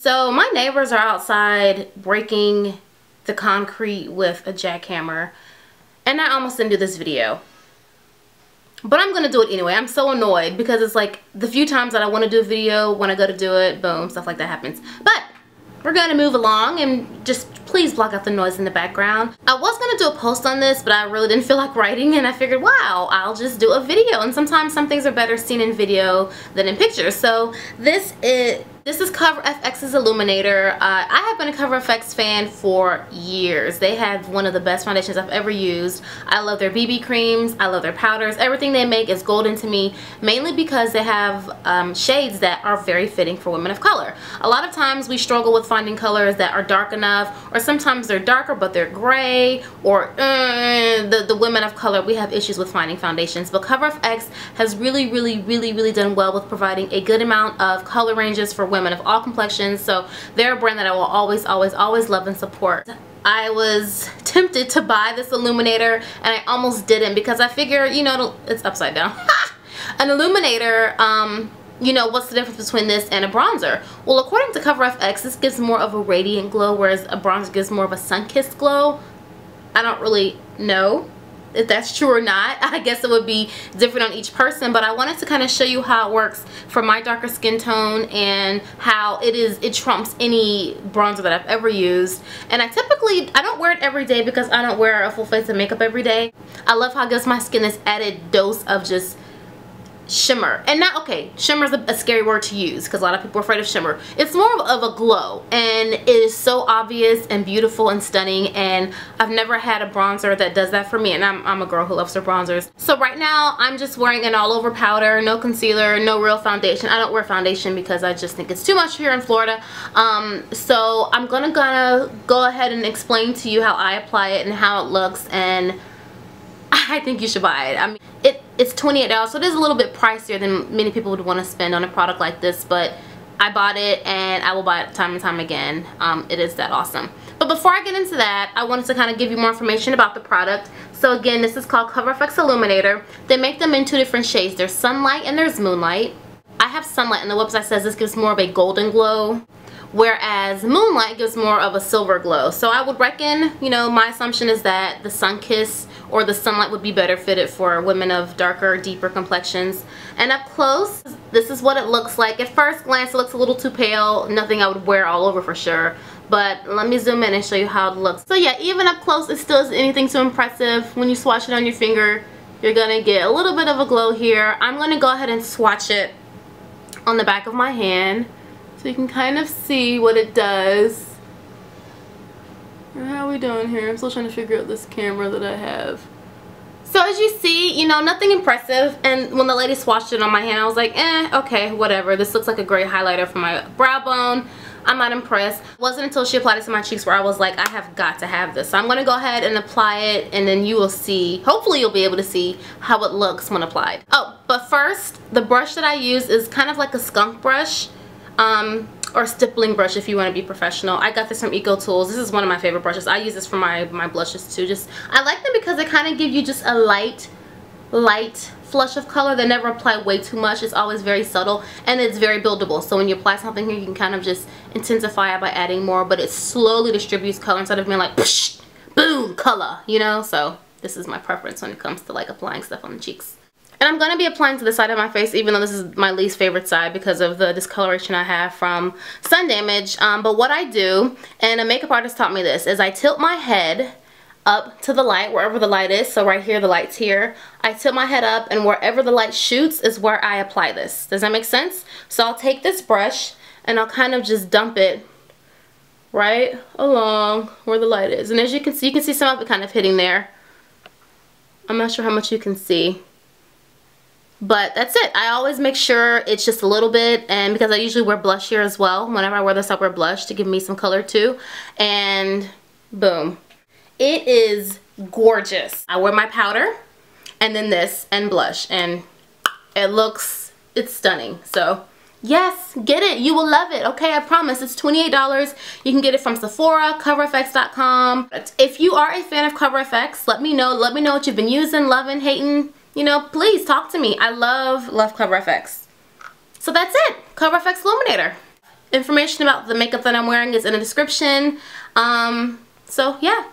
So my neighbors are outside breaking the concrete with a jackhammer, and I almost didn't do this video. But I'm gonna do it anyway. I'm so annoyed because it's like the few times that I want to do a video, when I go to do it, boom, stuff like that happens. But we're gonna move along, and just please block out the noise in the background. I was gonna do a post on this, but I really didn't feel like writing, and I figured, wow, I'll just do a video. And sometimes some things are better seen in video than in pictures. So this is Cover FX's Illuminator. I have been a Cover FX fan for years. They have one of the best foundations I've ever used. I love their BB creams. I love their powders. Everything they make is golden to me, mainly because they have shades that are very fitting for women of color. A lot of times we struggle with finding colors that are dark enough, or sometimes they're darker but they're gray, or the women of color, we have issues with finding foundations. But Cover FX has really done well with providing a good amount of color ranges for women of all complexions. So they're a brand that I will always love and support. I was tempted to buy this illuminator, and I almost didn't because I figure, you know, it's upside down. An illuminator, you know, what's the difference between this and a bronzer? Well, according to Cover FX, this gives more of a radiant glow, whereas a bronzer gives more of a sun-kissed glow. I don't really know if that's true or not. I guess it would be different on each person, but I wanted to kind of show you how it works for my darker skin tone and how it trumps any bronzer that I've ever used. And I don't wear it every day because I don't wear a full face of makeup every day. I love how it gives my skin this added dose of just shimmer. And not, okay, shimmer is a scary word to use because a lot of people are afraid of shimmer. It's more of a glow, and it is so obvious and beautiful and stunning, and I've never had a bronzer that does that for me, and I'm a girl who loves her bronzers. So right now I'm just wearing an all over powder, no concealer, no real foundation. I don't wear foundation because I just think it's too much here in Florida. So I'm gonna go ahead and explain to you how I apply it and how it looks, and I think you should buy it. I mean, it's $28, so it is a little bit pricier than many people would want to spend on a product like this, but I bought it and I will buy it time and time again. It is that awesome. But before I get into that, I wanted to kind of give you more information about the product. So again, this is called Cover FX Illuminator. They make them in two different shades. There's Sunlight and there's Moonlight. I have Sunlight, and the website says this gives more of a golden glow, whereas Moonlight gives more of a silver glow. So I would reckon, you know, my assumption is that the Sun Kiss or the Sunlight would be better fitted for women of darker, deeper complexions. And up close, this is what it looks like. At first glance, it looks a little too pale. Nothing I would wear all over for sure. But let me zoom in and show you how it looks. So yeah, even up close, it still isn't anything too impressive. When you swatch it on your finger, you're gonna get a little bit of a glow here. I'm gonna go ahead and swatch it on the back of my hand so you can kind of see what it does. How are we doing here? I'm still trying to figure out this camera that I have. So as you see, you know, nothing impressive. And when the lady swatched it on my hand, I was like, okay, whatever. This looks like a great highlighter for my brow bone. I'm not impressed. It wasn't until she applied it to my cheeks where I was like, I have got to have this. So I'm going to go ahead and apply it, and then you will see, hopefully you'll be able to see how it looks when applied. Oh, but first, the brush that I use is kind of like a skunk brush. Or stippling brush if you want to be professional. I got this from Eco Tools. This is one of my favorite brushes. I use this for my blushes too. I like them because they kind of give you just a light flush of color. They never apply way too much. It's always very subtle, and it's very buildable. So when you apply something here, you can kind of just intensify it by adding more, but it slowly distributes color instead of being like psh, boom, color, you know? So this is my preference when it comes to like applying stuff on the cheeks. And I'm going to be applying to the side of my face, even though this is my least favorite side because of the discoloration I have from sun damage. But what I do, and a makeup artist taught me this, is I tilt my head up to the light, wherever the light is. So right here, the light's here. I tilt my head up, and wherever the light shoots is where I apply this. Does that make sense? So I'll take this brush, and I'll kind of just dump it right along where the light is. And as you can see some of it kind of hitting there. I'm not sure how much you can see. But that's it. I always make sure it's just a little bit, and because I usually wear blush here as well. Whenever I wear this, I wear blush to give me some color too. And boom. It is gorgeous. I wear my powder and then this and blush, and it's stunning. So yes, get it. You will love it. Okay, I promise. It's $28. You can get it from Sephora, CoverFX.com. If you are a fan of CoverFX, let me know. Let me know what you've been using, loving, hating. You know, please talk to me. I love CoverFX. So that's it. CoverFX Illuminator. Information about the makeup that I'm wearing is in the description. So yeah.